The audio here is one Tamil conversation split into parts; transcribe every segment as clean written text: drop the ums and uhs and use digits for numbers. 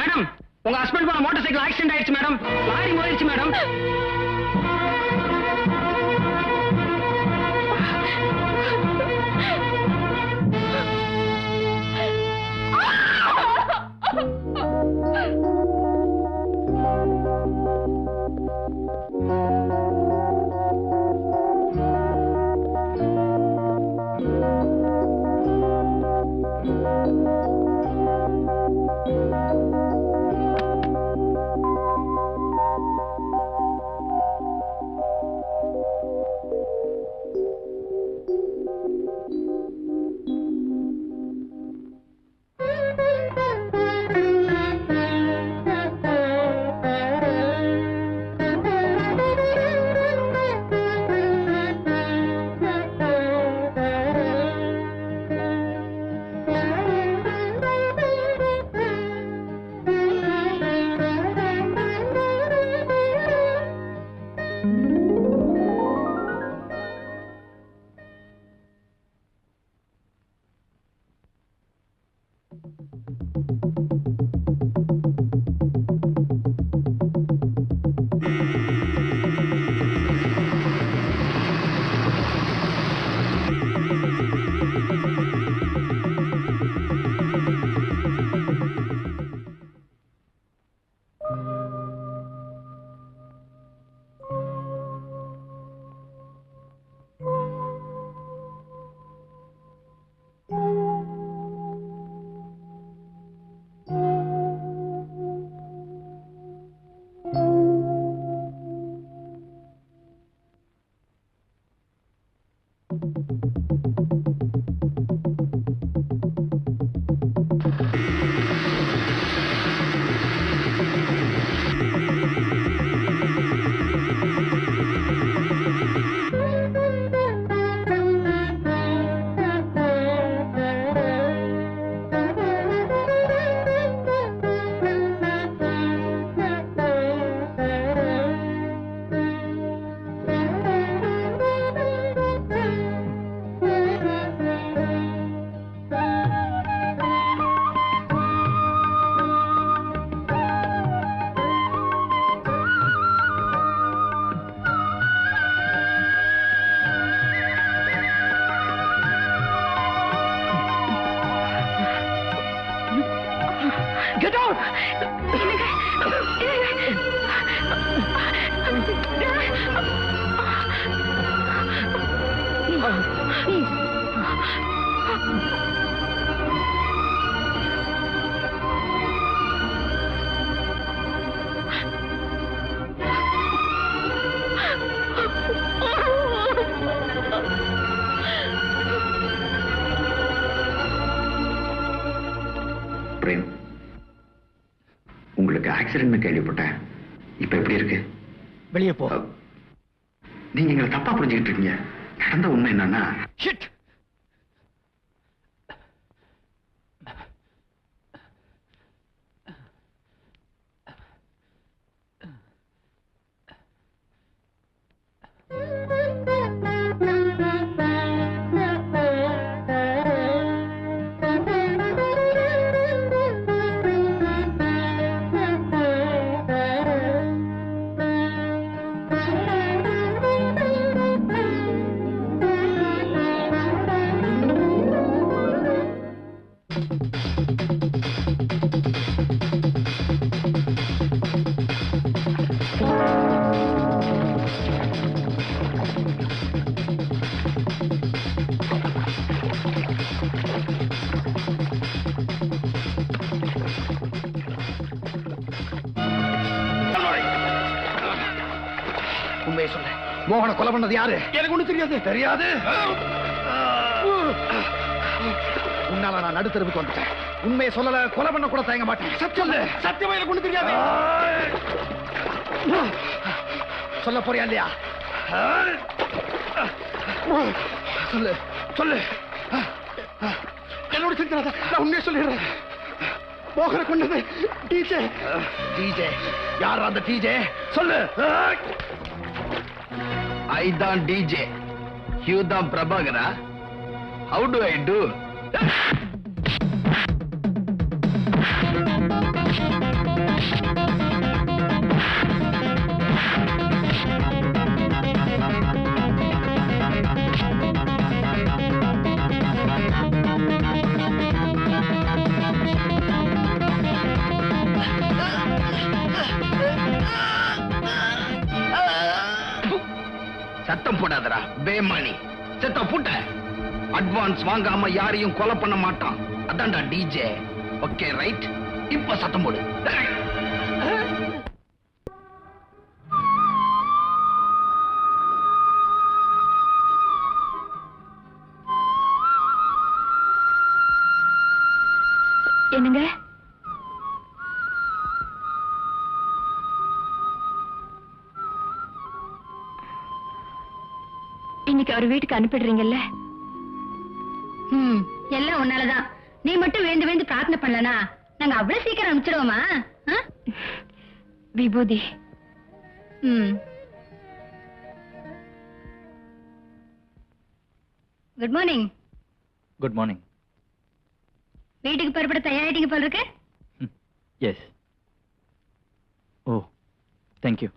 மேடம் உங்க ஹஸ்பண்ட் போன மோட்டார் சைக்கிள் ஆக்சிடென்ட் ஆயிடுச்சு மேடம். லாரி மோதிடுச்சு மேடம். Get out! உங்களுக்கு ஆக்சிடென்ட் கேள்விப்பட்டேன். இப்ப எப்படி இருக்கு? வெளியே போ. நீங்க எங்களை தப்பா புரிஞ்சுக்கிட்டு இருக்கீங்க. நடந்த உண்மை என்னன்னா ஷிட். உண்மையை சொல்ல, மோகனை கொலை பண்ணது யாரு? எனக்கு ஒண்ணு தெரியாது. தெரியாது? உன்னால நான் நடுத்தருவுக்கு வந்துட்டேன். உண்மையை சொல்லல, கொலை பண்ண கூட தயங்க மாட்டேன். சத்தியம் சத்தியமா எனக்கு ஒண்ணு தெரியாது. சொல்ல போறியா இல்லையா? சொல்லு சொல்லு. என்னோட சிந்தனை நான் உண்மையை சொல்லிடுறேன். மோகனை கொண்டது டிஜே. டிஜே யார்? அந்த டிஜே சொல்லு. I தான் டிஜே, யூ தான் Prabhakara. How do I do? சத்தம் போடாதடா பேமானி. செத்த புட்ட அட்வான்ஸ் வாங்காம யாரையும் கொலை பண்ண மாட்டான். அதான்டா டிஜே. Okay right? இப்ப சத்தம் போடு. என்னங்க? இன்னைக்கு அவர் வீட்டுக்கு அனுப்பிடுறீங்கல்ல? எல்லாம் உன்னாலதான். நீ மட்டும் வேண்டு வேண்டு பிரார்த்தனை பண்ணலனா நாங்க அவ்வளவு சீக்கிரம் அனுப்பிச்சிடுவோமா? விபூதி. Good morning. Good morning. வீட்டுக்கு புறப்பட தயாரிட்டீங்க போல இருக்கு. எஸ். Oh, thank you.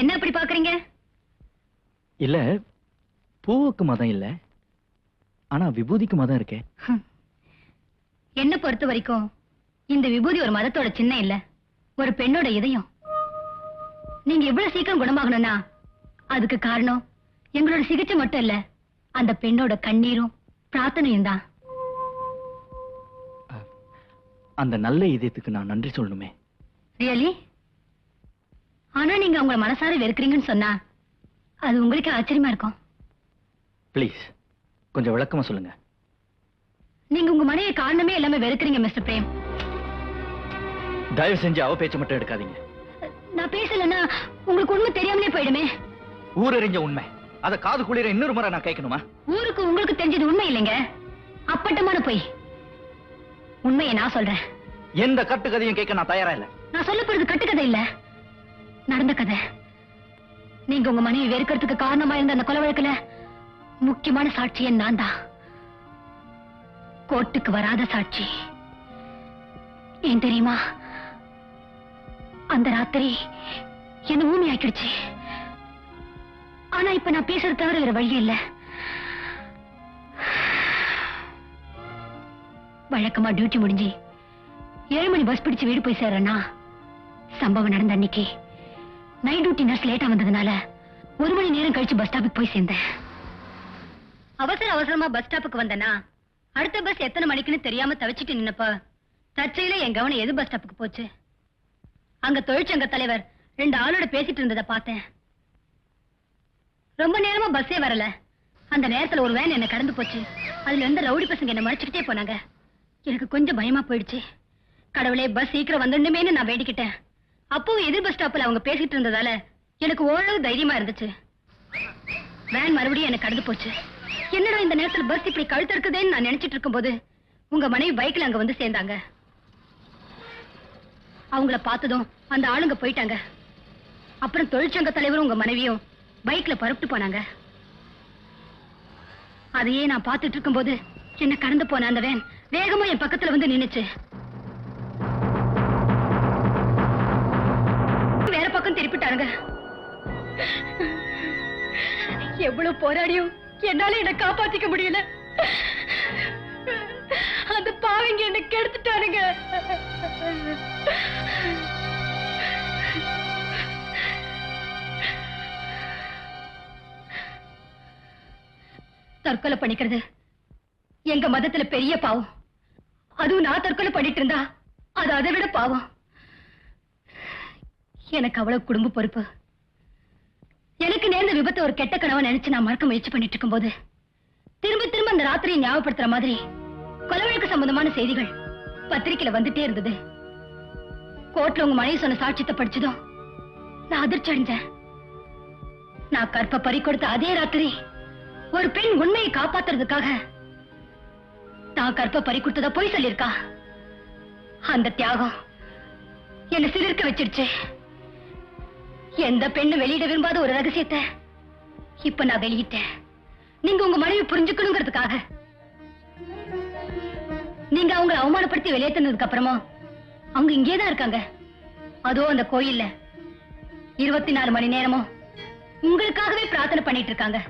என்ன அப்படி பாக்குறீங்க? இல்ல, பூவுக்கு மதம் இல்ல, ஆனா விபூதிக்கு மதம் இருக்கே. என்ன பொறுத்த வரைக்கும் இந்த விபூதி ஒரு மதத்தோட சின்ன இல்ல, ஒரு பெண்ணோட இதயம். நீங்க இவ்வளவு சீக்கிரம் குணமாகணும்னா அதுக்கு காரணம் எங்களோட சிகிச்சை மட்டும் இல்ல, அந்த பெண்ணோட கண்ணீரும் பிரார்த்தனையும் தான். அந்த நல்ல இதயத்துக்கு நான் நன்றி சொல்லணுமே. ரியலி? ஆனா நீங்க உங்களை மனசார வெறுக்கிறீங்கன்னு சொன்னா அது உங்களுக்கு ஆச்சரியமா இருக்கும். ப்ளீஸ் கொஞ்சம் விளக்கமா சொல்லுங்க. நீங்க உங்க மனைவி காரணமே எல்லாமே வெறுக்கிறீங்க மிஸ்டர் பிரேம். தயவு செஞ்சு அவ பேச்ச மட்டும் எடுக்காதீங்க. நான் பேசலன்னா உங்களுக்கு உண்மை தெரியாமலே போயிடுமே. ஊரறிஞ்ச உண்மை, அத காது குளிர இன்னொரு முறை நான் கேட்கணுமா? ஊருக்கு உங்களுக்கு தெரிஞ்சது உண்மை இல்லைங்க, அப்பட்டமான பொய். உண்மையை நான் சொல்றேன். எந்த கட்டுக்கதையும் கேட்க நான் தயாரா இல்ல. நான் சொல்ல போறது கட்டுக்கதை இல்ல, நடந்த கதை. நீங்க உங்க மனைவி வெறுக்கிறதுக்கு காரணமா இருந்த அந்த கொலை வழக்குல முக்கியமான சாட்சியை நான் தான். கோர்ட்டுக்கு வராத சாட்சி. ஏன் தெரியுமா? அந்த ராத்திரி என்ன ஊமி ஆக்கிடுச்சு. ஆனா இப்ப நான் பேசுறது தவிர வேற வழி இல்ல. வழக்கமா டியூட்டி முடிஞ்சு 7 மணி பஸ் பிடிச்சு வீடு போய் சேர்றேன்னா, சம்பவம் நடந்த அன்னைக்கு நைட் டியூட்டி நர்ஸ் லேட்டா வந்ததுனால 1 மணி நேரம் கழிச்சு பஸ் ஸ்டாப்புக்கு போய் சேர்ந்தேன். அவசரமா பஸ் ஸ்டாப்புக்கு வந்தேன்னா அடுத்த பஸ் எத்தனை மணிக்குன்னு தெரியாம தவிச்சிட்டு நின்னப்ப தற்செயல என் கவனம் எது பஸ் ஸ்டாப்புக்கு போச்சு. அங்க தொழிற்சங்க தலைவர் 2 ஆளோட பேசிட்டு இருந்ததை பார்த்தேன். ரொம்ப நேரமா பஸ்ஸே வரல. அந்த நேரத்துல ஒரு வேன் என்ன கடந்து போச்சு. அதுல இருந்த ரவுடி பசங்க என்ன மறைச்சுக்கிட்டே போனாங்க. எனக்கு கொஞ்சம் பயமா போயிடுச்சு. கடவுளே, பஸ் சீக்கிரம் வந்துடுமேன்னு நான் வேண்டிக்கிட்டேன். அப்பவும் எதிர் பஸ் ஸ்டாப்ல அவங்க பேசிட்டு இருந்ததால எனக்கு ஓரளவு தைரியமா இருந்துச்சு. வேன் மறுபடியும் என்ன கடந்து போச்சு. என்னடா இந்த நேரத்துல பஸ் இப்படி கழுத்து இருக்குதேன்னு நான் நினைச்சிட்டு இருக்கும்போது உங்க மனைவி பைக்ல அங்க வந்து சேர்ந்தாங்க. அவங்கள பார்த்ததும் அந்த ஆளுங்க போயிட்டாங்க. அப்புறம் தொழிற்சங்க தலைவரும் உங்க மனைவியும் பைக்ல பரப்பிட்டு போனாங்க. அதையே நான் பார்த்துட்டு இருக்கும்போது என்ன கடந்து போன அந்த வேன் வேகமா என் பக்கத்துல வந்து நின்னுச்சு. வேற பக்கம் திருப்பிட்டாங்க. எவ்வளவு போராடியும் என்னால என்ன காப்பாத்திக்க முடியல. அந்த பாவிங்க என்ன கெடுத்துட்டானுங்க. தற்கொலை பண்ணிக்கிறது எங்க மதத்துல பெரிய பாவம். அதுவும் நான் தற்கொலை பண்ணிட்டு இருந்தா அது அதை விட பாவம். எனக்கு அவ்வளவு குடும்ப பொறுப்பு. எனக்கு நேர்ந்த விபத்து ஒரு கெட்ட கனவா நினைச்சு நான் மறக்க முயற்சி பண்ணிட்டு இருக்கும் போது திரும்ப திரும்ப அந்த ராத்திரியை ஞாபகப்படுத்துற மாதிரி கொலை வழக்கு சம்பந்தமான செய்திகள் பத்திரிக்கையில வந்துட்டே இருந்தது. கோர்ட்ல உங்க மனைவி சொன்ன சாட்சியத்தை படிச்சதும் நான் அதிர்ச்சி அடைஞ்சேன். நான் கற்ப பறி கொடுத்த அதே ராத்திரி ஒரு பெண் உண்மையை காப்பாத்துறதுக்காக நான் கற்ப பறி கொடுத்தத போய் சொல்லியிருக்கா. அந்த தியாகம் என்ன சிலிர்க்க வச்சிருச்சு. எந்த பெண்ணு வெளியிட விரும்பாத ஒரு ரகசியத்தை இப்ப நான் வெளியிட்டேன். நீங்க உங்க மனைவி புரிஞ்சுக்கணுங்கிறதுக்காக. நீங்க அவங்களை அவமானப்படுத்தி வெளியேற்றினதுக்கு அப்புறமா அவங்க இங்கேதான் இருக்காங்க. அதோ அந்த கோயில்ல 24 மணி நேரமும் உங்களுக்காகவே பிரார்த்தனை பண்ணிட்டு இருக்காங்க.